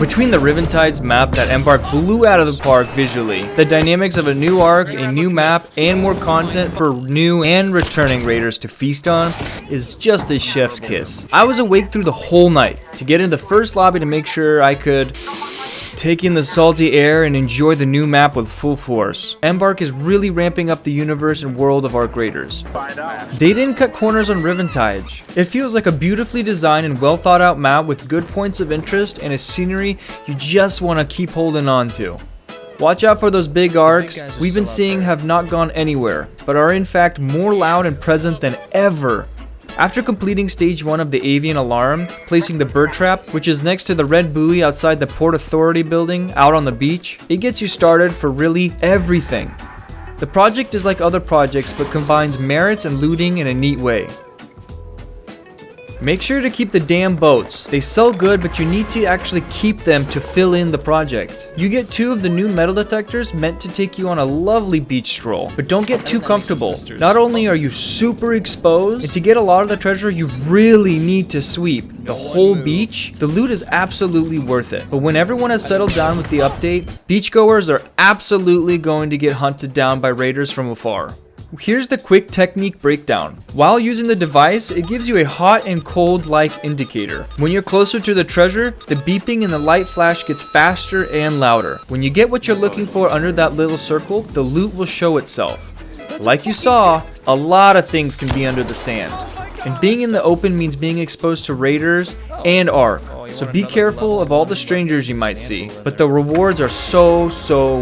Between the Riven Tides map that Embark blew out of the park visually, the dynamics of a new arc, a new map, and more content for new and returning raiders to feast on is just a chef's kiss. I was awake through the whole night to get in the first lobby to make sure I could take in the salty air and enjoy the new map with full force. Embark is really ramping up the universe and world of Arc Raiders. They didn't cut corners on Riven Tides. It feels like a beautifully designed and well thought out map with good points of interest and a scenery you just want to keep holding on to. Watch out for those big arcs we've been seeing have not gone anywhere, but are in fact more loud and present than ever. After completing stage 1 of the Avian Alarm, placing the bird trap, which is next to the red buoy outside the Port Authority building out on the beach, it gets you started for really everything. The project is like other projects but combines merits and looting in a neat way. Make sure to keep the damn boats. They sell good, but you need to actually keep them to fill in the project. You get 2 of the new metal detectors meant to take you on a lovely beach stroll, but don't get too comfortable. Not only are you super exposed, and to get a lot of the treasure you really need to sweep the whole beach, the loot is absolutely worth it. But when everyone has settled down with the update, beachgoers are absolutely going to get hunted down by raiders from afar. Here's the quick technique breakdown. While using the device, it gives you a hot and cold like indicator. When you're closer to the treasure, the beeping and the light flash gets faster and louder. When you get what you're looking for under that little circle, the loot will show itself. Like you saw, a lot of things can be under the sand. And being in the open means being exposed to raiders and Arc. So be careful of all the strangers you might see, but the rewards are so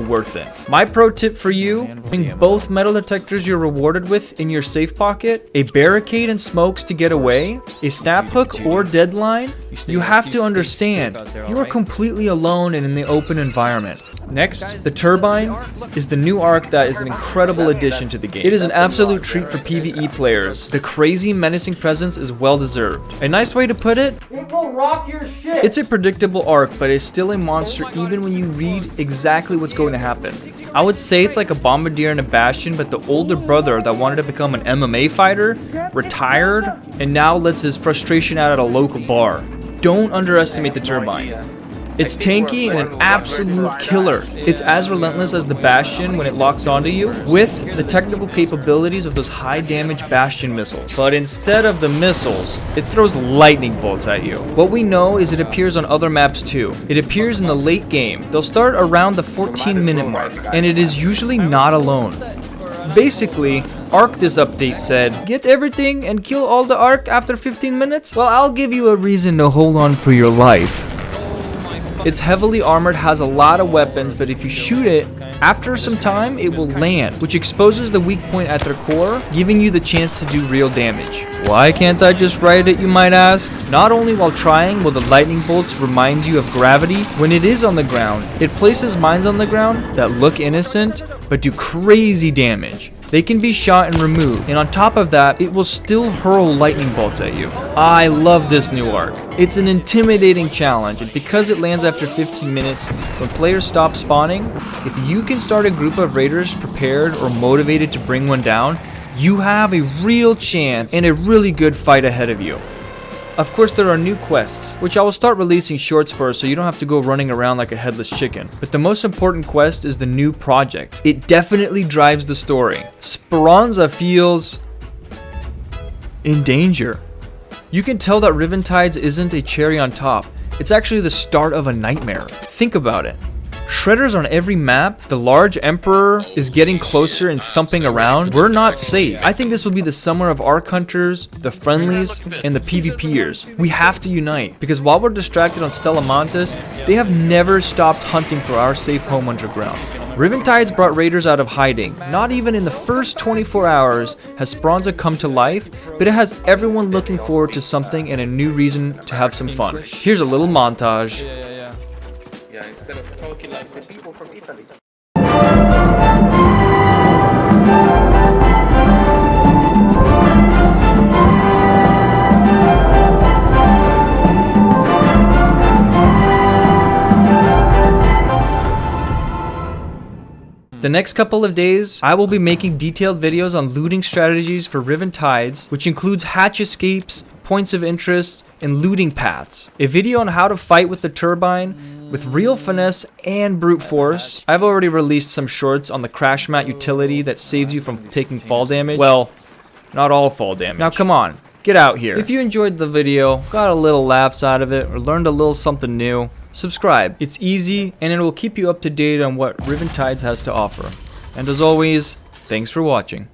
worth it. My pro tip for you, bring both metal detectors you're rewarded with in your safe pocket, a barricade and smokes to get away, a snap hook or deadline. You have to understand, you are completely alone and in the open environment. Next, the Turbine is the new arc that is an incredible addition to the game. It is an absolute treat for PvE players. The crazy, menacing presence is well deserved. A nice way to put it, it will rock your shit. It's a predictable arc, but it's still a monster even when you read exactly what's going to happen. I would say it's like a Bombardier and a Bastion, but the older brother that wanted to become an MMA fighter, retired, and now lets his frustration out at a local bar. Don't underestimate the Turbine. It's tanky and an absolute killer. It's as relentless as the Bastion when it locks onto you, with the technical capabilities of those high damage Bastion missiles. But instead of the missiles, it throws lightning bolts at you. What we know is it appears on other maps too. It appears in the late game. They'll start around the 14-minute mark, and it is usually not alone. Basically, Arc this update said, get everything and kill all the Arc after 15 minutes? Well, I'll give you a reason to hold on for your life. It's heavily armored, has a lot of weapons, but if you shoot it, after some time, it will land, which exposes the weak point at their core, giving you the chance to do real damage. Why can't I just ride it, you might ask? Not only while trying will the lightning bolts remind you of gravity, when it is on the ground, it places mines on the ground that look innocent, but do crazy damage. They can be shot and removed, and on top of that, it will still hurl lightning bolts at you. I love this new arc. It's an intimidating challenge, and because it lands after 15 minutes, when players stop spawning, if you can start a group of raiders prepared or motivated to bring one down, you have a real chance and a really good fight ahead of you. Of course, there are new quests, which I will start releasing shorts for so you don't have to go running around like a headless chicken. But the most important quest is the new project. It definitely drives the story. Speranza feels in danger. You can tell that Riven Tides isn't a cherry on top. It's actually the start of a nightmare. Think about it. Shredders on every map, the large Emperor is getting closer and thumping around. We're not safe. I think this will be the summer of Arc Hunters, the Friendlies, and the PvPers. We have to unite, because while we're distracted on Stella Mantis, they have never stopped hunting for our safe home underground. Riven Tides brought raiders out of hiding. Not even in the first 24 hours has Speranza come to life, but it has everyone looking forward to something and a new reason to have some fun. Here's a little montage. Instead of talking like the people from Italy. The next couple of days, I will be making detailed videos on looting strategies for Riven Tides, which includes hatch escapes, points of interest, and looting paths. A video on how to fight with the Turbine with real finesse and brute force. I've already released some shorts on the crash mat utility that saves you from taking fall damage. Well, not all fall damage. Now come on, get out here. If you enjoyed the video, got a little laughs out of it, or learned a little something new, subscribe. It's easy and it will keep you up to date on what Riven Tides has to offer. And as always, thanks for watching.